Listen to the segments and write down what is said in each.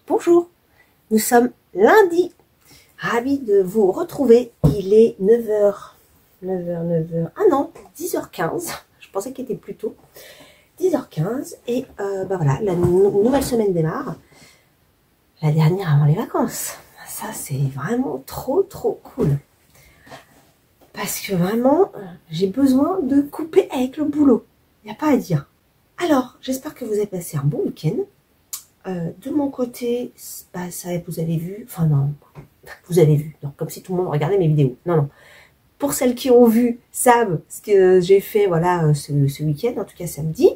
Bonjour, nous sommes lundi, ravi de vous retrouver, il est 9h, ah non, 10h15, je pensais qu'il était plus tôt, 10h15 et bah voilà, la nouvelle semaine démarre, la dernière avant les vacances, ça c'est vraiment trop cool, parce que vraiment j'ai besoin de couper avec le boulot, il n'y a pas à dire. Alors, j'espère que vous avez passé un bon week-end. De mon côté, bah, ça, vous avez vu, enfin non, vous avez vu, non, comme si tout le monde regardait mes vidéos, non. Pour celles qui ont vu, savent ce que j'ai fait, voilà, ce week-end, en tout cas samedi.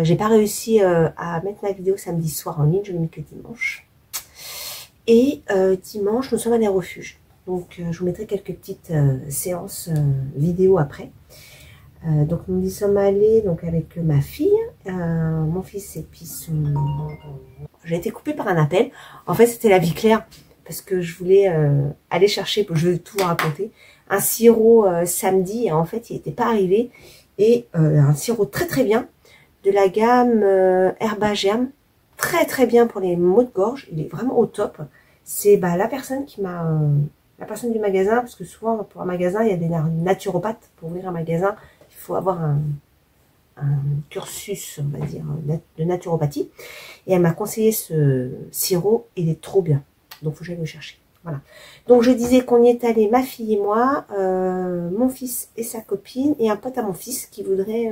J'ai pas réussi à mettre ma vidéo samedi soir en ligne, je l'ai mis que dimanche. Et dimanche, nous sommes allés au refuge. Donc, je vous mettrai quelques petites séances vidéo après. Donc nous y sommes allés donc avec ma fille, mon fils et puis son... J'ai été coupée par un appel. En fait c'était la vie claire parce que je voulais aller chercher, je vais tout vous raconter, un sirop samedi et en fait il n'était pas arrivé. Et un sirop très bien de la gamme Herbagerm, très bien pour les maux de gorge, il est vraiment au top. C'est la personne qui m'a... la personne du magasin, parce que souvent pour un magasin il y a des naturopathes pour ouvrir un magasin. Il faut avoir un cursus, on va dire, de naturopathie. Et elle m'a conseillé ce sirop, il est trop bien. Donc, il faut que j'aille le chercher. Voilà. Donc, je disais qu'on y est allé, ma fille et moi, mon fils et sa copine, et un pote à mon fils qui voudrait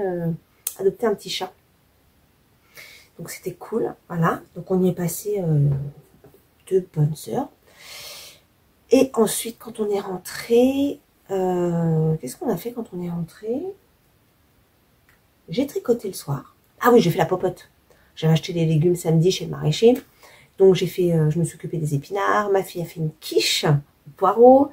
adopter un petit chat. Donc, c'était cool. Voilà. Donc, on y est passé 2 bonnes heures. Et ensuite, quand on est rentré, qu'est-ce qu'on a fait quand on est rentré? J'ai tricoté le soir. Ah oui, j'ai fait la popote. J'avais acheté des légumes samedi chez le maraîcher. Donc j'ai fait, je me suis occupée des épinards. Ma fille a fait une quiche, poireaux.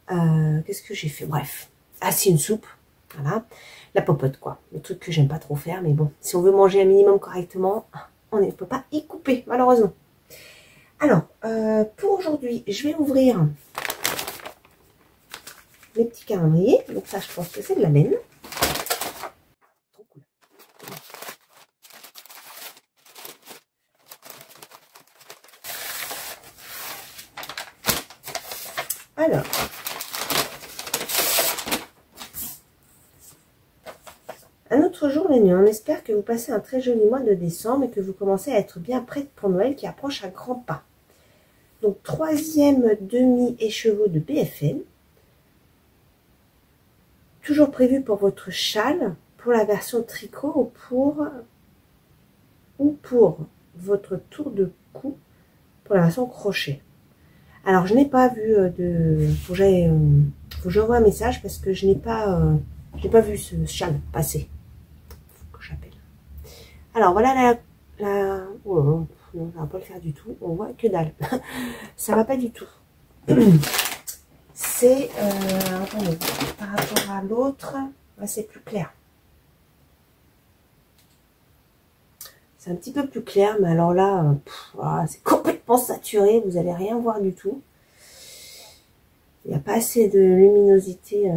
Qu'est-ce que j'ai fait? Bref. Ah si, une soupe. Voilà. La popote quoi. Le truc que j'aime pas trop faire. Mais bon, si on veut manger un minimum correctement, on ne peut pas y couper, malheureusement. Alors, pour aujourd'hui, je vais ouvrir les petits calendriers. Donc ça, je pense que c'est de la laine. Alors, un autre jour les nuits, on espère que vous passez un très joli mois de décembre et que vous commencez à être bien prête pour Noël qui approche à grands pas. Donc, 3e demi-écheveau de BFM. Toujours prévu pour votre châle, pour la version tricot ou pour votre tour de cou pour la version crochet. Alors, je n'ai pas vu de... Faut que j'envoie un message parce que je n'ai pas vu ce châle passer. Faut que j'appelle. Alors, voilà oh non, ça va pas le faire du tout. On voit que dalle. Ça va pas du tout. C'est... attendez, par rapport à l'autre, c'est plus clair. C'est un petit peu plus clair, mais alors là, voilà, c'est complètement saturé. Vous n'allez rien voir du tout. Il n'y a pas assez de luminosité.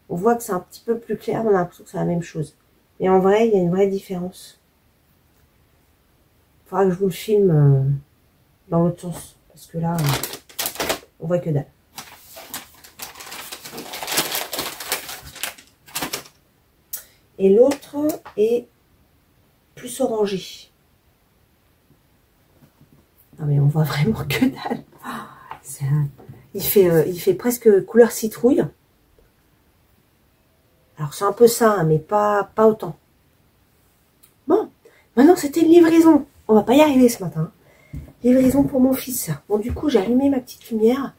On voit que c'est un petit peu plus clair, mais on a l'impression que c'est la même chose. Mais en vrai, il y a une vraie différence. Il faudra que je vous le filme dans l'autre sens. Parce que là, on voit que dalle. Et l'autre est plus orangé. Non mais on voit vraiment que dalle. Il fait presque couleur citrouille. Alors c'est un peu ça, hein, mais pas autant. Bon, maintenant c'était une livraison. On va pas y arriver ce matin. Livraison pour mon fils. Bon du coup j'ai allumé ma petite lumière.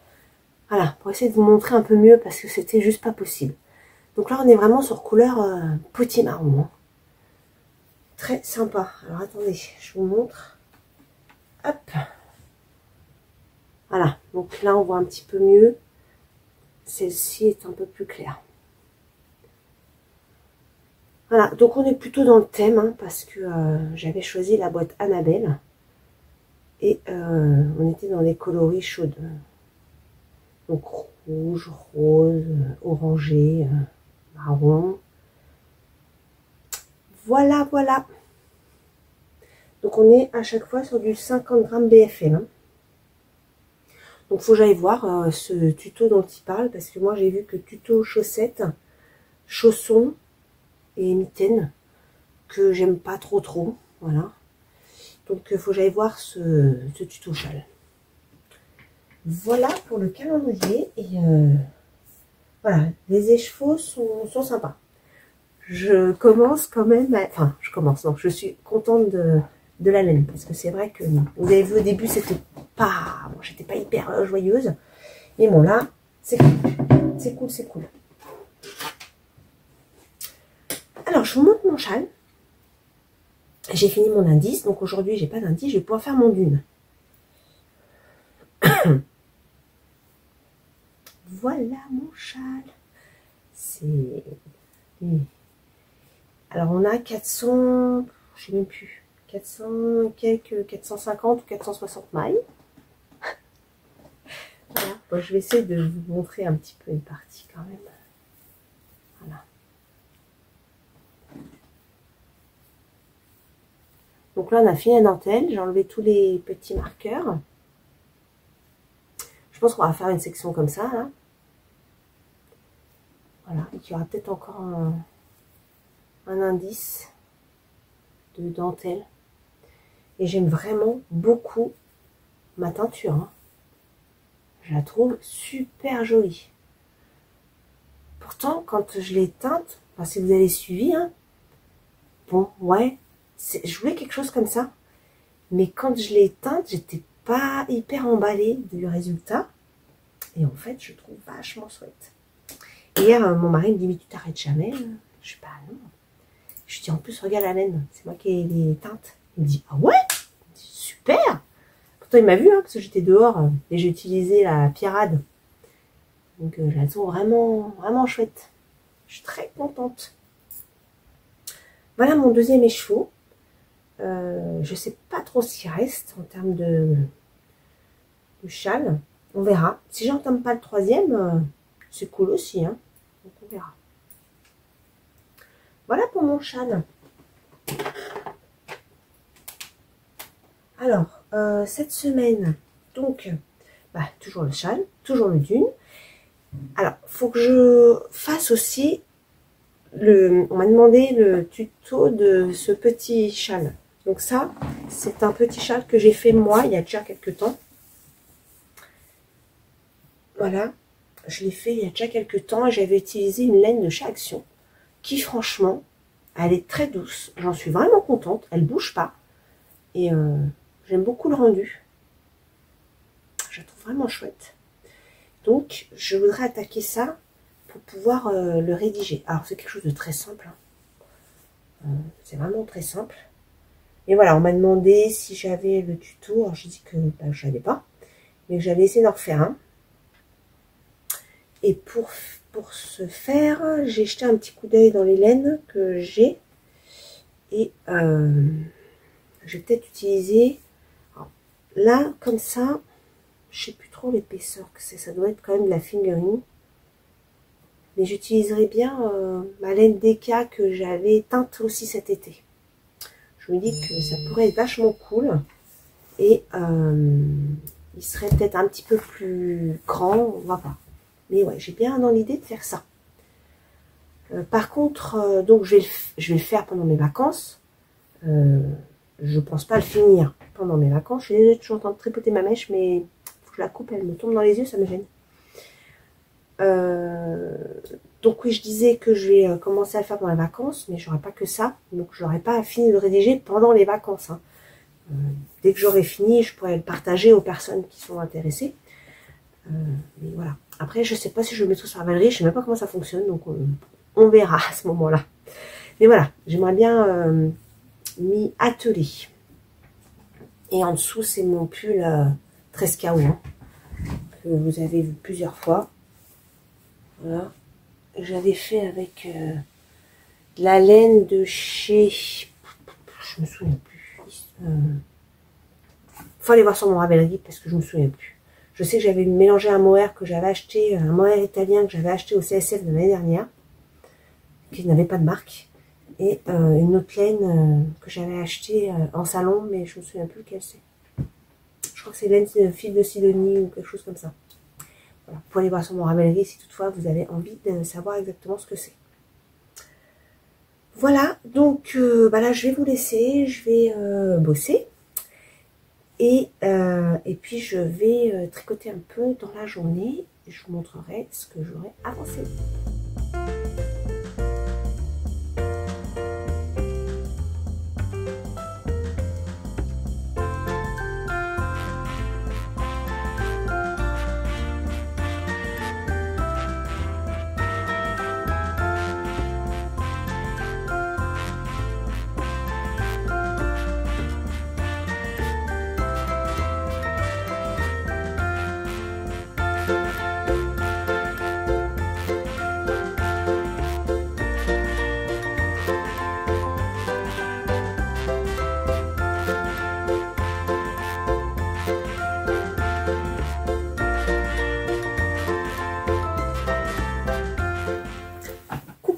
Voilà, pour essayer de vous montrer un peu mieux parce que c'était juste pas possible. Donc là on est vraiment sur couleur potier marron. Hein. Très sympa. Alors attendez, je vous montre. Hop. Voilà, donc là on voit un petit peu mieux. Celle-ci est un peu plus claire. Voilà, donc on est plutôt dans le thème, hein, parce que j'avais choisi la boîte Annabelle. Et on était dans des coloris chaudes. Donc rouge, rose, orangé, marron. Voilà. Donc on est à chaque fois sur du 50 grammes BFL. Hein. Donc faut que j'aille voir ce tuto dont il parle, parce que moi j'ai vu que tuto chaussettes, chaussons et mitaines, que j'aime pas trop, voilà. Donc il faut que j'aille voir ce tuto châle. Voilà pour le calendrier, et voilà, les écheveaux sont sympas. Je commence quand même, enfin je commence, non, je suis contente de la laine, parce que c'est vrai que vous avez vu au début c'était pas, bon, j'étais pas hyper joyeuse, mais bon là c'est cool, c'est cool. Alors je vous montre mon châle. J'ai fini mon indice, donc aujourd'hui j'ai pas d'indice, je vais pouvoir faire mon dune. Voilà mon châle. C'est... Alors on a 400, je sais même plus, 400 quelques, 450 ou 460 mailles. Voilà. Bon, je vais essayer de vous montrer un petit peu une partie quand même. Voilà. Donc là on a fini la dentelle, j'ai enlevé tous les petits marqueurs. Je pense qu'on va faire une section comme ça là. Voilà, il y aura peut-être encore un indice de dentelle. Et j'aime vraiment beaucoup ma teinture. Hein. Je la trouve super jolie. Pourtant, quand je l'ai teinte, enfin, si vous avez suivi, hein, bon, ouais, je voulais quelque chose comme ça. Mais quand je l'ai teinte, j'étais pas hyper emballée du résultat. Et en fait, je trouve vachement chouette. Hier, mon mari me dit, mais tu t'arrêtes jamais. Je dis, bah non. Je dis, en plus, regarde la laine. C'est moi qui ai les teintes. Il me dit, ah ouais? Super! Pourtant, il m'a vu, hein, parce que j'étais dehors et j'ai utilisé la pierrade. Donc, je la trouve vraiment chouette. Je suis très contente. Voilà mon deuxième écheveau. Je sais pas trop ce qu'il reste en termes de châle. On verra. Si j'entame pas le troisième, c'est cool aussi. Hein. Donc, on verra. Voilà pour mon châle. Alors, cette semaine, donc, bah, toujours le châle, toujours le dune. Alors, faut que je fasse aussi on m'a demandé le tuto de ce petit châle. Donc ça, c'est un petit châle que j'ai fait moi il y a déjà quelques temps. Voilà, je l'ai fait il y a déjà quelques temps et j'avais utilisé une laine de chez Action qui franchement, elle est très douce. J'en suis vraiment contente, elle bouge pas et j'aime beaucoup le rendu. Je la trouve vraiment chouette. Donc, je voudrais attaquer ça pour pouvoir le rédiger. Alors, c'est quelque chose de très simple. Hein. C'est vraiment très simple. Et voilà, on m'a demandé si j'avais le tuto. Alors, j'ai dit que bah, je n'avais pas. Mais que j'allais essayer d'en refaire un. Et pour ce faire, j'ai jeté un petit coup d'œil dans les laines que j'ai. Et je vais peut-être utiliser... Alors, là, comme ça, je sais plus trop l'épaisseur que c'est. Ça doit être quand même de la fingering. Mais j'utiliserai bien ma laine DK que j'avais teinte aussi cet été. Je me dis que ça pourrait être vachement cool. Et il serait peut-être un petit peu plus grand, on va voir. Mais ouais, j'ai bien dans l'idée de faire ça. Par contre, donc je vais le faire pendant mes vacances. Je pense pas le finir pendant mes vacances. Je suis désolée, toujours en train de tripoter ma mèche, mais faut que je la coupe, elle me tombe dans les yeux, ça me gêne. Donc oui, je disais que je vais commencer à le faire pendant les vacances, mais j'aurai pas que ça, donc j'aurai pas fini de le rédiger pendant les vacances. Hein. Dès que j'aurai fini, je pourrai le partager aux personnes qui sont intéressées. Mais voilà. Après, je sais pas si je le mettrai sur la galerie, je sais même pas comment ça fonctionne, donc on verra à ce moment-là. Mais voilà, j'aimerais bien m'y atteler. Et en dessous, c'est mon pull 13 KO, hein, que vous avez vu plusieurs fois. Voilà. J'avais fait avec de la laine de chez... Je me souviens plus. Faut aller voir sur mon Ravelry parce que je me souviens plus. Je sais que j'avais mélangé un mohair que j'avais acheté, un mohair italien que j'avais acheté au CSF de l'année dernière, qui n'avait pas de marque. Et une autre laine que j'avais achetée en salon, mais je me souviens plus lequel c'est. Je crois que c'est laine fil de Sidonie ou quelque chose comme ça. Voilà, vous pouvez aller voir sur mon Ravelry si toutefois vous avez envie de savoir exactement ce que c'est. Voilà, donc bah là je vais vous laisser, je vais bosser. Et puis je vais tricoter un peu dans la journée. Et je vous montrerai ce que j'aurai avancé.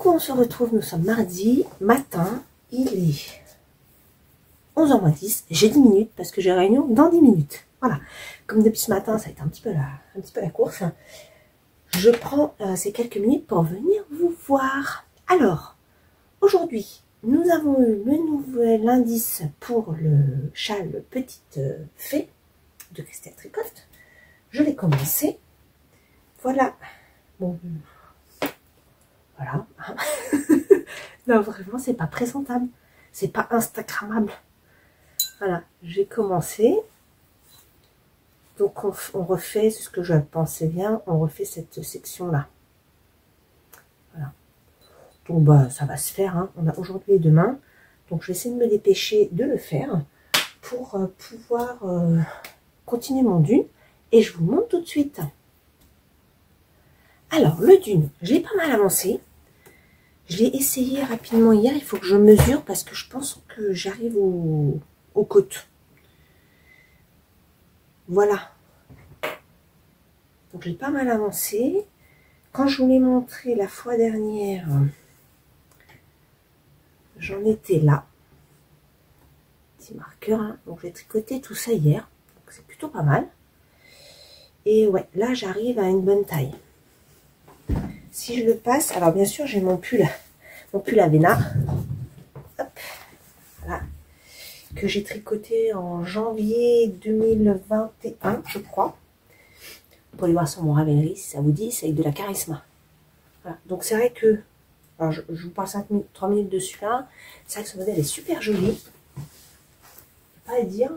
On se retrouve, nous sommes mardi matin, il est 11h moins 10, j'ai 10 minutes parce que j'ai réunion dans 10 minutes. Voilà, comme depuis ce matin, ça a été un petit peu la course. Je prends ces quelques minutes pour venir vous voir. Alors, aujourd'hui, nous avons eu le nouvel indice pour le châle Petite Fée de Christelle Tricotte. Je l'ai commencé. Voilà. Bon. Voilà. Non, vraiment, c'est pas présentable. C'est pas instagrammable. Voilà, j'ai commencé. Donc, on refait, c'est ce que je pensais bien, on refait cette section-là. Voilà. Donc, bah, ça va se faire. Hein. On a aujourd'hui et demain. Donc, je vais essayer de me dépêcher de le faire pour pouvoir continuer mon dune. Et je vous montre tout de suite. Alors, le dune, je l'ai pas mal avancé. Je l'ai essayé rapidement hier. Il faut que je mesure parce que je pense que j'arrive aux côtes. Voilà. Donc, j'ai pas mal avancé. Quand je vous l'ai montré la fois dernière, j'en étais là. Petit marqueur. Hein. Donc, j'ai tricoté tout ça hier. Donc, c'est plutôt pas mal. Et ouais, là, j'arrive à une bonne taille. Si je le passe, alors bien sûr, j'ai mon pull Avena. Hop, voilà. Que j'ai tricoté en janvier 2021, je crois. Vous pouvez voir sur mon Ravelry, si ça vous dit, c'est avec de la charisma. Voilà. Donc c'est vrai que, alors je vous parle 3 minutes de celui-là. C'est vrai que ce modèle est super joli. Pas à dire.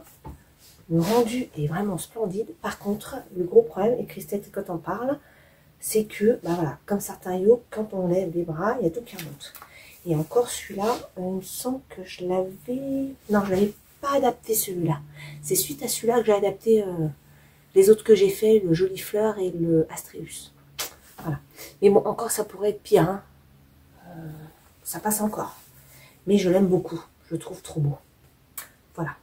Le rendu est vraiment splendide. Par contre, le gros problème, et Christelle Tricotte en parle, c'est que, bah voilà, comme certains yoke, quand on lève les bras, il y a tout qui remonte. Et encore celui-là, il me semble que je l'avais... Non, je l'avais pas adapté celui-là. C'est suite à celui-là que j'ai adapté les autres que j'ai fait, le Jolie Fleur et le Astreus. Voilà. Mais bon, encore ça pourrait être pire. Hein. Ça passe encore. Mais je l'aime beaucoup. Je le trouve trop beau. Voilà.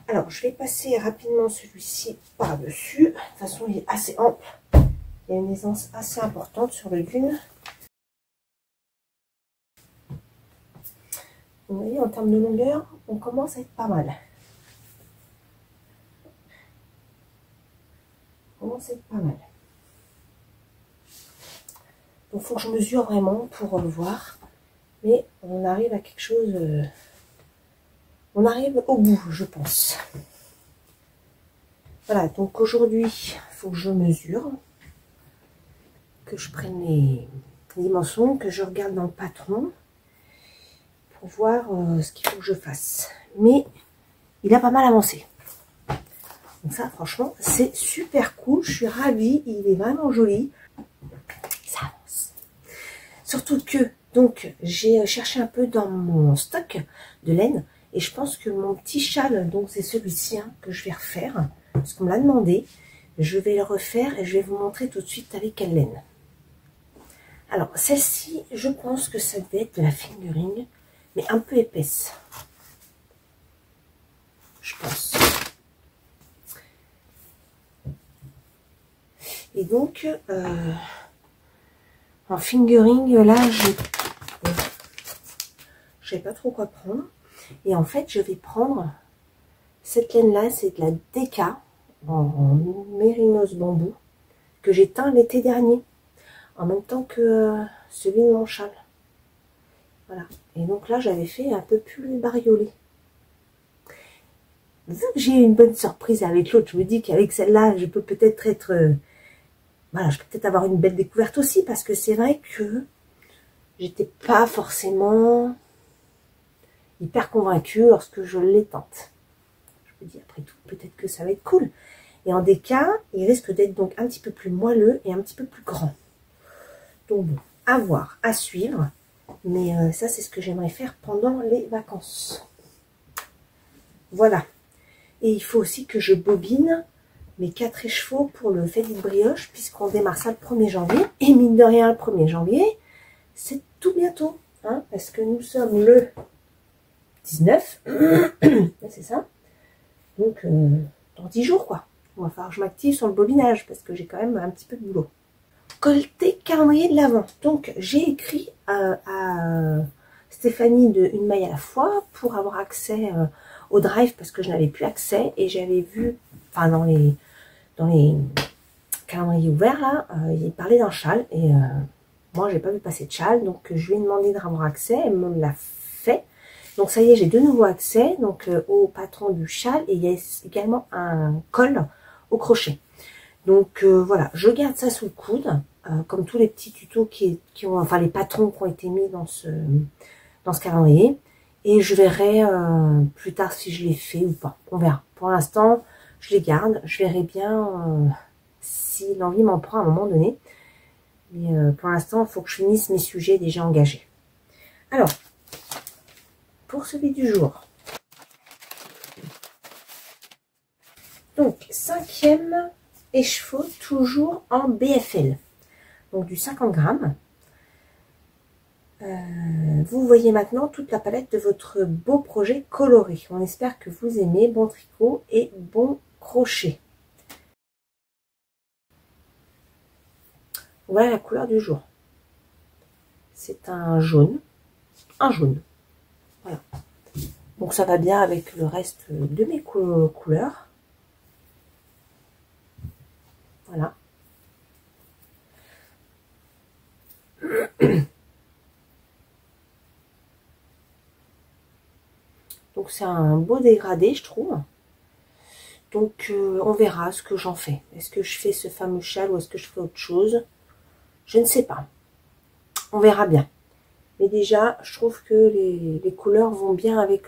Alors, je vais passer rapidement celui-ci par-dessus. De toute façon, il est assez ample. Il y a une aisance assez importante sur le dune. Vous voyez, en termes de longueur, on commence à être pas mal. On commence à être pas mal. Donc, il faut que je mesure vraiment pour voir. Mais on arrive à quelque chose... on arrive au bout, je pense. Voilà, donc aujourd'hui, il faut que je mesure. Que je prenne les dimensions, que je regarde dans le patron pour voir ce qu'il faut que je fasse. Mais il a pas mal avancé. Donc ça, franchement, c'est super cool. Je suis ravie. Il est vraiment joli. Ça avance. Surtout que, donc, j'ai cherché un peu dans mon stock de laine. Et je pense que mon petit châle, donc c'est celui-ci hein, que je vais refaire. Parce qu'on me l'a demandé. Je vais le refaire et je vais vous montrer tout de suite avec quelle laine. Alors, celle-ci, je pense que ça devait être de la fingering, mais un peu épaisse. Je pense. Et donc, en fingering, là, Je ne savais pas trop quoi prendre. Et en fait, je vais prendre cette laine-là, c'est de la Deka en mérinos bambou que j'ai teint l'été dernier, en même temps que celui de mon châle. Voilà. Et donc là, j'avais fait un peu plus bariolé. Vu que j'ai une bonne surprise avec l'autre, je me dis qu'avec celle-là, je peux peut-être voilà, je peux peut-être avoir une belle découverte aussi, parce que c'est vrai que j'étais pas forcément hyper convaincue lorsque je les tente. Je me dis, après tout, peut-être que ça va être cool. Et en déca, il risque d'être donc un petit peu plus moelleux et un petit peu plus grand. Donc bon, à voir, à suivre. Mais ça, c'est ce que j'aimerais faire pendant les vacances. Voilà. Et il faut aussi que je bobine mes 4 écheveaux pour le Faded Brioche, puisqu'on démarre ça le 1er janvier. Et mine de rien, le 1er janvier, c'est tout bientôt. Hein, parce que nous sommes le 19. C'est ça. Donc, dans 10 jours, quoi. Il va falloir que je m'active sur le bobinage, parce que j'ai quand même un petit peu de boulot. Colleté calendrier de l'Avent. Donc, j'ai écrit à Stéphanie de Une maille à la fois pour avoir accès au drive, parce que je n'avais plus accès. Et j'avais vu, enfin, dans les calendriers ouverts, là, il parlait d'un châle. Et moi, j'ai pas vu passer de châle. Donc, je lui ai demandé d'avoir accès. Elle me l'a fait. Donc, ça y est, j'ai de nouveau accès donc au patron du châle. Et il y a également un col au crochet. Donc voilà, je garde ça sous le coude, comme tous les petits tutos qui ont, enfin les patrons qui ont été mis dans ce calendrier. Et je verrai plus tard si je les fais ou pas. On verra. Pour l'instant, je les garde. Je verrai bien si l'envie m'en prend à un moment donné. Mais pour l'instant, il faut que je finisse mes sujets déjà engagés. Alors, pour celui du jour. Donc, 5e écheveau, toujours en BFL. Donc, du 50 grammes. Vous voyez maintenant toute la palette de votre beau projet coloré. On espère que vous aimez. Bon tricot et bon crochet. Voilà la couleur du jour. C'est un jaune. Un jaune. Voilà. Donc ça va bien avec le reste de mes couleurs. Voilà. Donc c'est un beau dégradé, je trouve. Donc on verra ce que j'en fais. Est-ce que je fais ce fameux châle ou est-ce que je fais autre chose? Je ne sais pas. On verra bien. Mais déjà, je trouve que les couleurs vont bien avec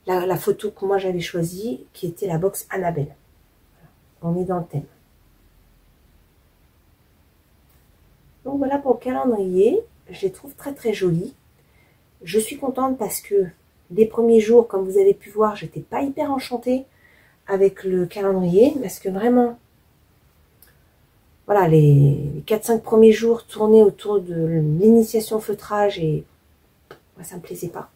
la photo que moi j'avais choisie, qui était la box Annabelle. On est dans le thème. Donc voilà pour le calendrier. Je les trouve très très jolis. Je suis contente parce que les premiers jours, comme vous avez pu voir, j'étais pas hyper enchantée avec le calendrier. Parce que vraiment, voilà, les 4-5 premiers jours tournés autour de l'initiation feutrage et moi, ça me plaisait pas.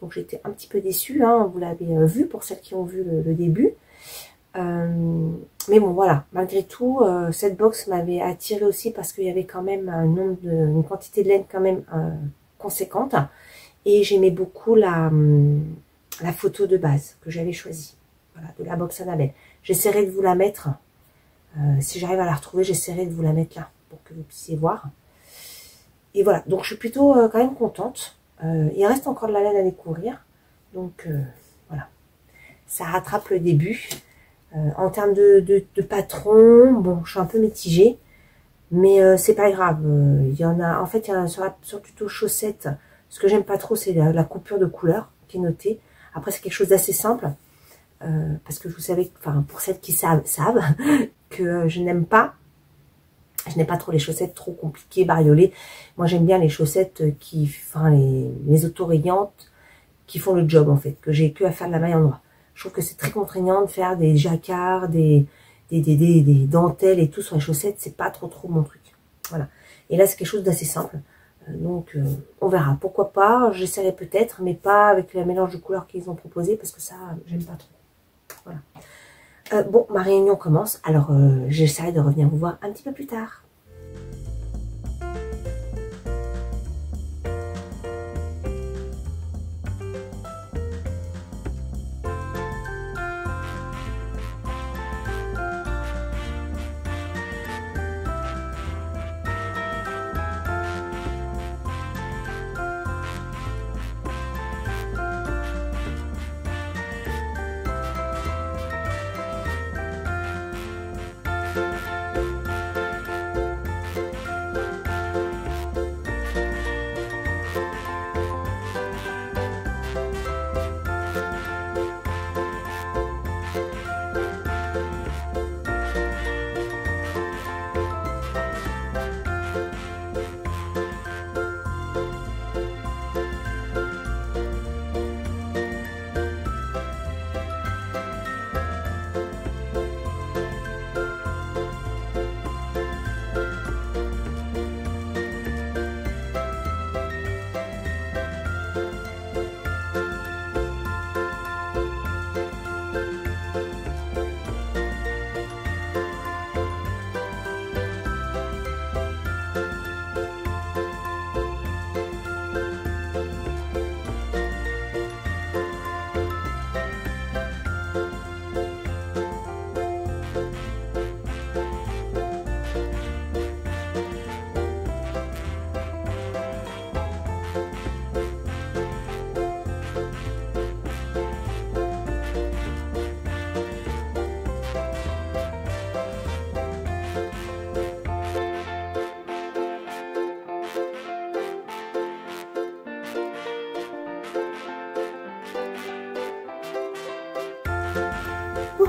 Donc j'étais un petit peu déçue, hein, vous l'avez vu pour celles qui ont vu le début. Mais bon voilà, malgré tout, cette box m'avait attirée aussi parce qu'il y avait quand même une quantité de laine quand même conséquente. Et j'aimais beaucoup la photo de base que j'avais choisie, voilà, de la box Annabelle. J'essaierai de vous la mettre, si j'arrive à la retrouver, j'essaierai de vous la mettre là, pour que vous puissiez voir. Et voilà, donc je suis plutôt quand même contente. Il reste encore de la laine à découvrir, donc voilà. Ça rattrape le début. En termes de patron, bon, je suis un peu mitigée, mais c'est pas grave. Il y en a, en fait, il y en a sur le tuto chaussettes. Ce que j'aime pas trop, c'est la coupure de couleur qui est notée. Après, c'est quelque chose d'assez simple, parce que vous savez, enfin, pour celles qui savent que je n'aime pas. Je n'aime pas trop les chaussettes trop compliquées, bariolées. Moi, j'aime bien les chaussettes enfin, les autorayantes qui font le job, en fait, que j'ai que à faire de la maille en noir. Je trouve que c'est très contraignant de faire des jacquards, des dentelles et tout sur les chaussettes. C'est pas trop mon truc. Voilà. Et là, c'est quelque chose d'assez simple. Donc, on verra. Pourquoi pas. J'essaierai peut-être, mais pas avec le mélange de couleurs qu'ils ont proposé, parce que ça, j'aime pas trop. Voilà. Bon, ma réunion commence. Alors, j'essaierai de revenir vous voir un petit peu plus tard.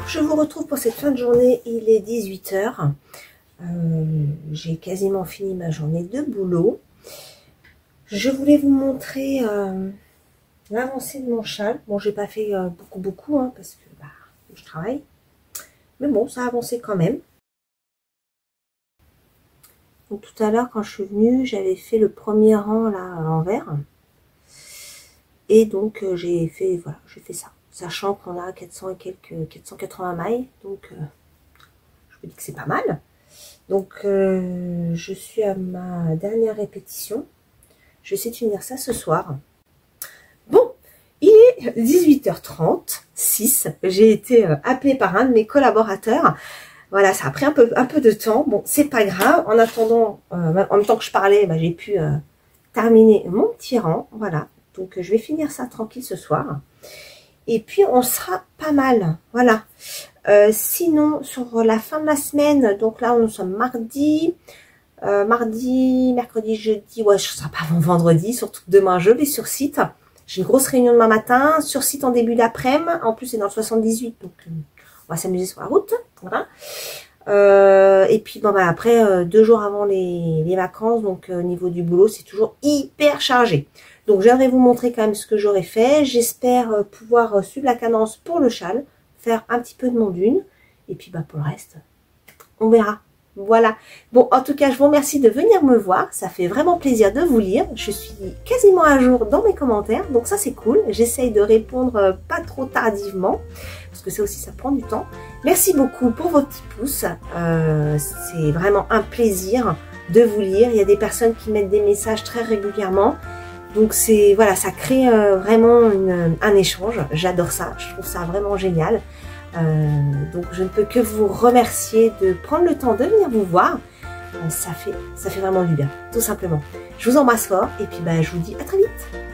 je vous retrouve pour cette fin de journée. Il est 18 h. J'ai quasiment fini ma journée de boulot. Je voulais vous montrer l'avancée de mon châle. Bon, j'ai pas fait beaucoup, hein, parce que je travaille. Mais bon, ça a avancé quand même. Donc tout à l'heure, quand je suis venue, j'avais fait le premier rang là à l'envers. Et donc j'ai fait ça. Sachant qu'on a 480 mailles. Donc je me dis que c'est pas mal. Donc je suis à ma dernière répétition. Je vais essayer de finir ça ce soir. Bon, il est 18 h 36. J'ai été appelée par un de mes collaborateurs. Voilà, ça a pris un peu de temps. Bon, c'est pas grave. En attendant, en même temps que je parlais, j'ai pu terminer mon petit rang. Voilà, donc je vais finir ça tranquille ce soir. Et puis, on sera pas mal. Voilà. Sinon, sur la fin de la semaine, donc là, nous sommes mardi. Mardi, mercredi, jeudi. Ouais, je ne serai pas avant vendredi. Surtout que demain, je vais sur site. J'ai une grosse réunion demain matin. Sur site en début d'après-midi. En plus, c'est dans le 78. Donc, on va s'amuser sur la route. Voilà. Et puis, bon, après, 2 jours avant les vacances. Donc, au niveau du boulot, c'est toujours hyper chargé. Donc, j'aimerais vous montrer quand même ce que j'aurais fait. J'espère pouvoir suivre la cadence pour le châle. Faire un petit peu de mon dune. Et puis, pour le reste, on verra. Voilà. Bon, en tout cas, je vous remercie de venir me voir. Ça fait vraiment plaisir de vous lire. Je suis quasiment à jour dans mes commentaires. Donc, ça, c'est cool. J'essaye de répondre pas trop tardivement. Parce que ça aussi, ça prend du temps. Merci beaucoup pour vos petits pouces. C'est vraiment un plaisir de vous lire. Il y a des personnes qui mettent des messages très régulièrement. Donc, voilà, ça crée vraiment un échange. J'adore ça. Je trouve ça vraiment génial. Donc je ne peux que vous remercier de prendre le temps de venir vous voir. Ça fait vraiment du bien, tout simplement. Je vous embrasse fort et puis je vous dis à très vite.